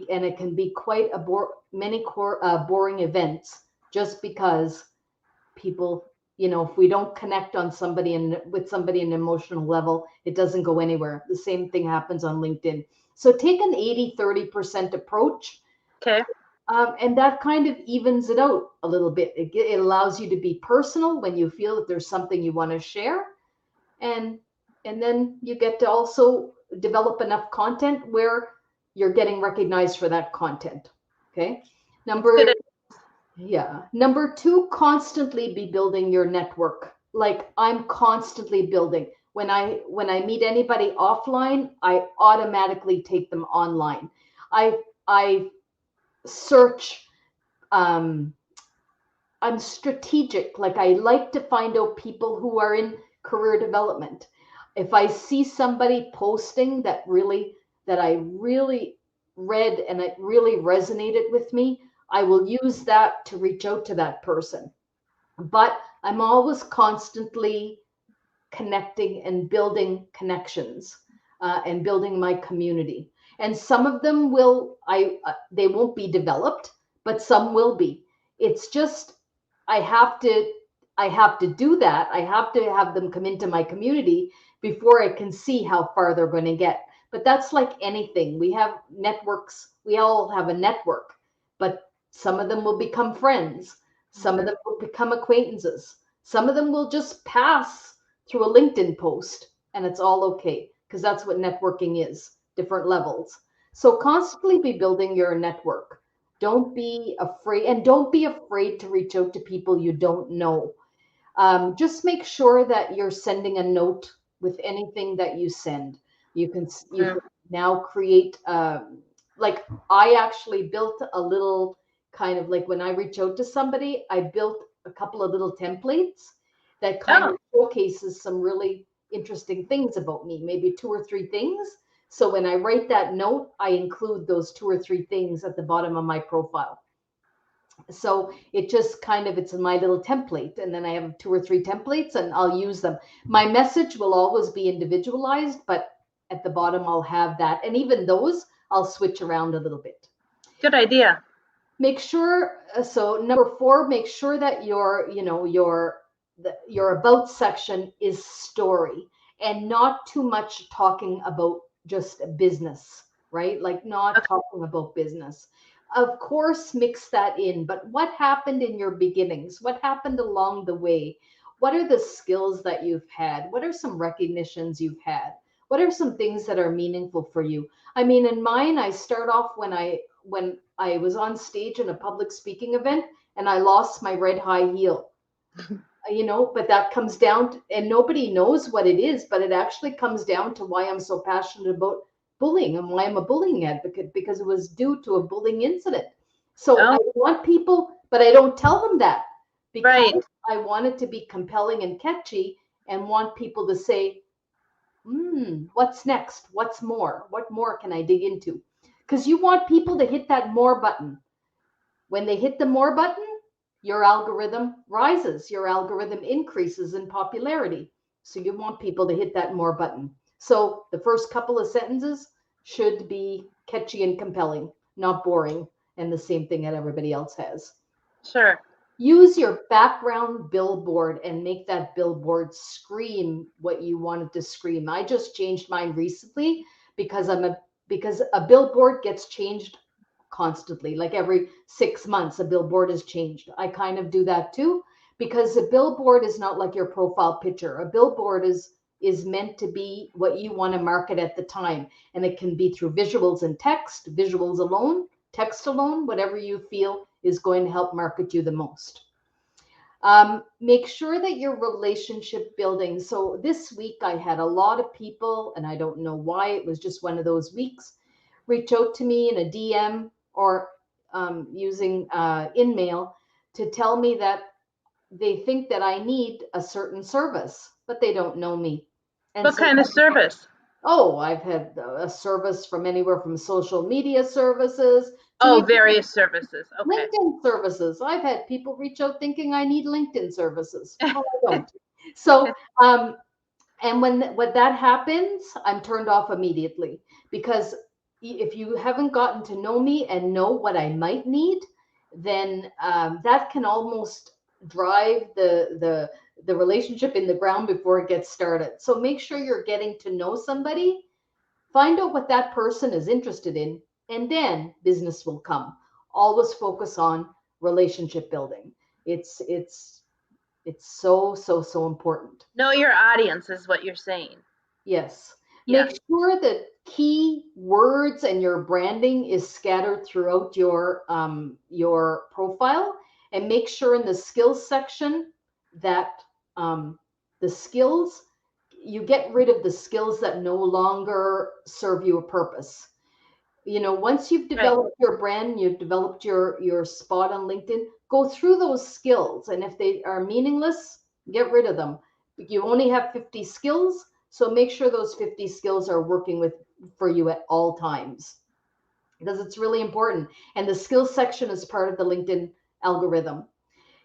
And it can be quite boring events, just because people, if we don't connect on somebody and with somebody in an emotional level, it doesn't go anywhere. The same thing happens on LinkedIn. So take an 80-30% approach, Okay. and that kind of evens it out a little bit. It allows you to be personal when you feel that there's something you want to share, and and then you get to also develop enough content where you're getting recognized for that content. Okay. That's Number good. Yeah. Number two, constantly be building your network. Like I'm constantly building. When I meet anybody offline, I automatically take them online. I search. um I'm strategic. Like I like to find out people who are in career development. If I see somebody posting that I really read and it really resonated with me, I will use that to reach out to that person. But I'm always constantly connecting and building connections, and building my community. And some of them they won't be developed, but some will be. It's just I have to I have to do that. I have to have them come into my community before I can see how far they're going to get. But that's like anything. We have networks. We all have a network, but some of them will become friends. Some of Mm-hmm. them will become acquaintances. Some of them will just pass through a LinkedIn post, and it's all okay, because that's what networking is, different levels. So constantly be building your network. Don't be afraid, and don't be afraid to reach out to people you don't know. Just make sure that you're sending a note with anything that you send. You can now create like I actually built a little kind of like when I reach out to somebody, I built a couple of little templates that kind of Oh, showcases some really interesting things about me, maybe two or three things. So when I write that note, I include those two or three things at the bottom of my profile. So it just kind of it's my little template, and then I have two or three templates and I'll use them. My message will always be individualized, but at the bottom I'll have that, and even those I'll switch around a little bit. good idea. Make sure so number 4, make sure that your about section is story and not too much talking about just business, right? Like not Okay. talking about business. Of course, mix that in, but what happened in your beginnings? What happened along the way? What are the skills that you've had? What are some recognitions you've had? What are some things that are meaningful for you? I mean, in mine, I start off when I was on stage in a public speaking event and I lost my red high heel. But that comes down to, and nobody knows what it is, but it actually comes down to why I'm so passionate about bullying and why I'm a bullying advocate, because it was due to a bullying incident. So I Oh, want people, but I don't tell them that right. because I want it to be compelling and catchy and want people to say, what's next? What's more? What more can I dig into? Because you want people to hit that more button. When they hit the more button, your algorithm rises, your algorithm increases in popularity. So you want people to hit that more button. So the first couple of sentences should be catchy and compelling, not boring, and the same thing that everybody else has. Sure. Use your background billboard and make that billboard scream what you want it to scream. I just changed mine recently because because a billboard gets changed constantly. Like every 6 months, a billboard is changed. I kind of do that too because a billboard is not like your profile picture. A billboard is meant to be what you want to market at the time, and it can be through visuals and text, visuals alone, text alone, whatever you feel is going to help market you the most. Make sure that your relationship building. So this week I had a lot of people, and I don't know why, it was just one of those weeks, reach out to me in a DM or using InMail to tell me that they think that I need a certain service, but they don't know me. And What so kind of service? oh, I've had a service from anywhere from social media services to Oh, even various services. Okay. LinkedIn services. I've had people reach out thinking I need LinkedIn services. Well, I don't. So, and when that happens, I'm turned off immediately because if you haven't gotten to know me and know what I might need, then that can almost drive the relationship in the ground before it gets started. So make sure you're getting to know somebody. Find out what that person is interested in, and then business will come. Always focus on relationship building. It's so important. Know your audience is what you're saying. Yes. Yeah. Make sure that key words and your branding is scattered throughout your profile, and make sure in the skills section that the skills you get rid of the skills that no longer serve you a purpose. Once you've Right. developed your brand, you've developed your spot on LinkedIn, go through those skills, and if they are meaningless, get rid of them. You only have 50 skills, so make sure those 50 skills are working with for you at all times because it's really important. And the skills section is part of the LinkedIn algorithm.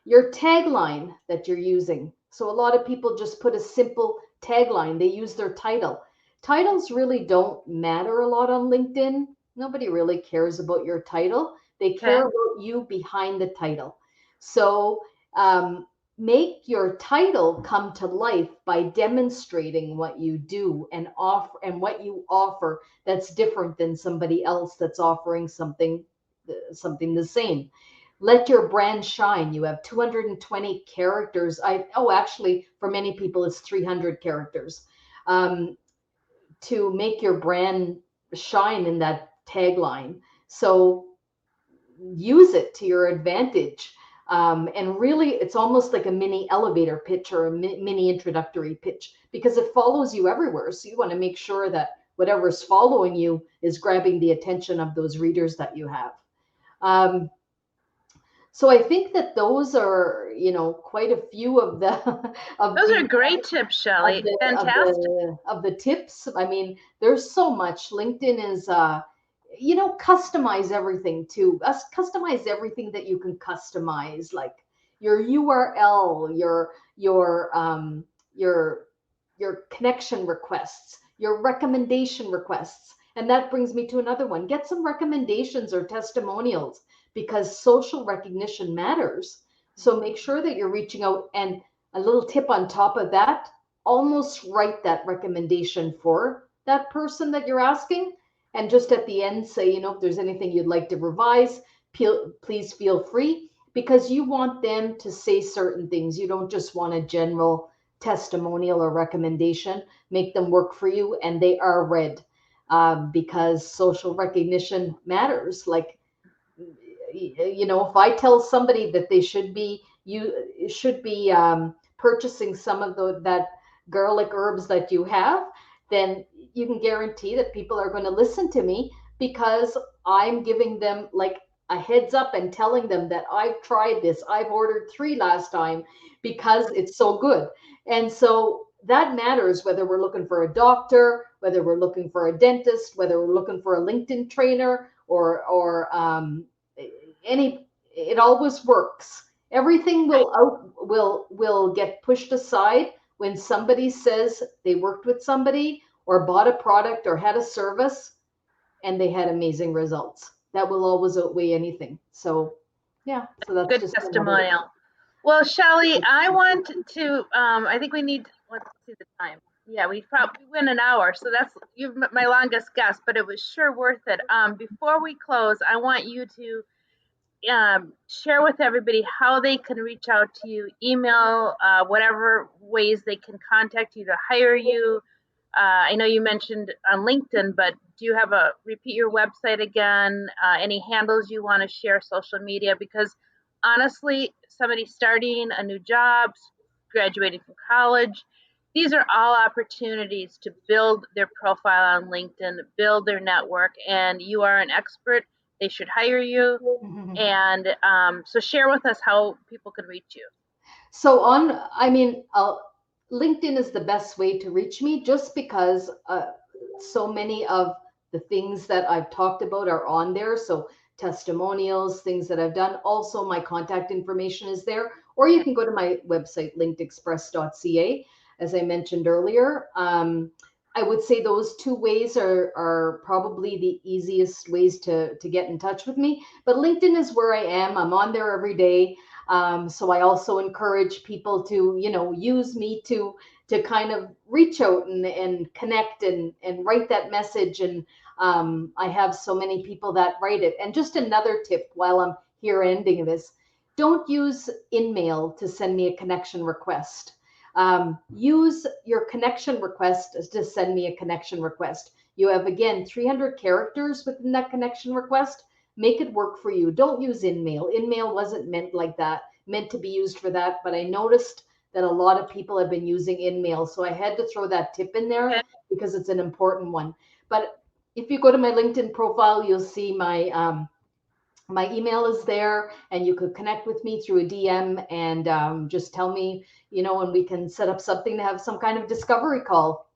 Your tagline that you're using. So a lot of people just put a simple tagline. They use their title. Titles really don't matter a lot on LinkedIn. Nobody really cares about your title. They Okay. care about you behind the title. So make your title come to life by demonstrating what you do and offer and what you offer that's different than somebody else that's offering something the same. Let your brand shine. You have 220 characters. Actually, for many people, it's 300 characters um, to make your brand shine in that tagline. So use it to your advantage. And really, it's almost like a mini elevator pitch or a mini introductory pitch because it follows you everywhere. So you want to make sure that whatever's following you is grabbing the attention of those readers that you have. Um, so I think that those are, quite a few of the of Those the are great tips, of Shelley. the of Fantastic. the of the tips. I mean, there's so much. LinkedIn is customize everything too. Us customize everything that you can customize, like your URL, your your connection requests, your recommendation requests. And that brings me to another one. Get some recommendations or testimonials because social recognition matters. So make sure that you're reaching out. And a little tip on top of that, almost write that recommendation for that person that you're asking. And just at the end, say, if there's anything you'd like to revise, please feel free because you want them to say certain things. You don't just want a general testimonial or recommendation. Make them work for you, and they are read because social recognition matters. Like, if I tell somebody that you should be purchasing some of that garlic herbs that you have, then you can guarantee that people are going to listen to me because I'm giving them like a heads up and telling them that I've tried this. I've ordered 3 last time because it's so good. And so that matters whether we're looking for a doctor, whether we're looking for a dentist, whether we're looking for a LinkedIn trainer or it always works. Everything will get pushed aside when somebody says they worked with somebody or bought a product or had a service and they had amazing results. That will always outweigh anything. So yeah, so that's Good just another. testimonial. Well, Shelley, I want to. I think we need. Let's see the time. Yeah, we probably went an hour, so that's you've my longest guess, but it was sure worth it. Before we close, I want you to share with everybody how they can reach out to you, email, whatever ways they can contact you to hire you. I know you mentioned on LinkedIn, but do you have repeat your website again? Any handles you want to share, social media? Because honestly, somebody starting a new job, graduating from college, these are all opportunities to build their profile on LinkedIn, build their network, and you are an expert. They should hire you. And so share with us how people can reach you. So LinkedIn is the best way to reach me just because so many of the things that I've talked about are on there. So testimonials, things that I've done. Also, my contact information is there, or you can go to my website, linkedexpress.ca, as I mentioned earlier. I would say those 2 ways are probably the easiest ways to get in touch with me. But LinkedIn is where I am. I'm on there every day. So I also encourage people to, use me to kind of reach out and connect and write that message. And I have so many people that write it. And just another tip while I'm here ending this, don't use InMail to send me a connection request. Use your connection request to send me a connection request. You have, again, 300 characters within that connection request. Make it work for you. Don't use InMail. InMail wasn't meant like that, meant to be used for that. But I noticed that a lot of people have been using InMail. So I had to throw that tip in there Okay. because it's an important one. But if you go to my LinkedIn profile, you'll see my email is there, and you could connect with me through a DM and just tell me, and we can set up something to have some kind of discovery call.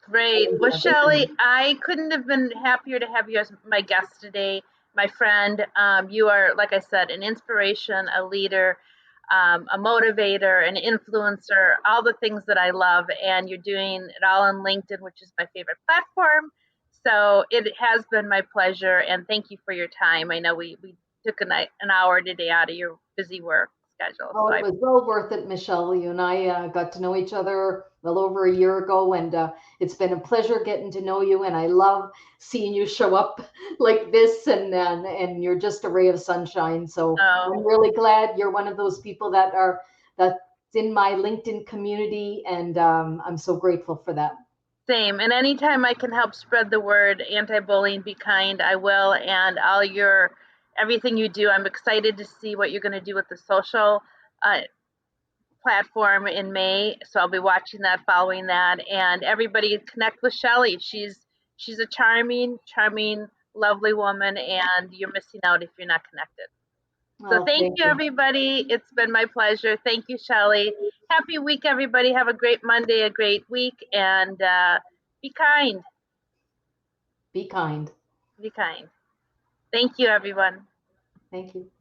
Great. Well, Shelley, I couldn't have been happier to have you as my guest today, my friend. You are, like I said, an inspiration, a leader, a motivator, an influencer, all the things that I love. And you're doing it all on LinkedIn, which is my favorite platform. So it has been my pleasure. And thank you for your time. I know we took an hour today out of your busy work schedule. Oh, So it was well worth it, Michelle. You and I got to know each other well over a year ago, and it's been a pleasure getting to know you. And I love seeing you show up like this, and you're just a ray of sunshine. So I'm really glad you're one of those people that's in my LinkedIn community, and I'm so grateful for that. same. And anytime I can help spread the word anti-bullying, be kind, I will. And all your everything you do. I'm excited to see what you're going to do with the social platform in May. So I'll be watching that, following that, and everybody connect with Shelly. She's a charming, lovely woman, and you're missing out if you're not connected. So Oh, thank thank you, you. everybody. It's been my pleasure. Thank you, Shelly. Happy week, everybody. Have a great Monday, a great week, and be kind. Be kind. Be kind. Thank you, everyone. Thank you.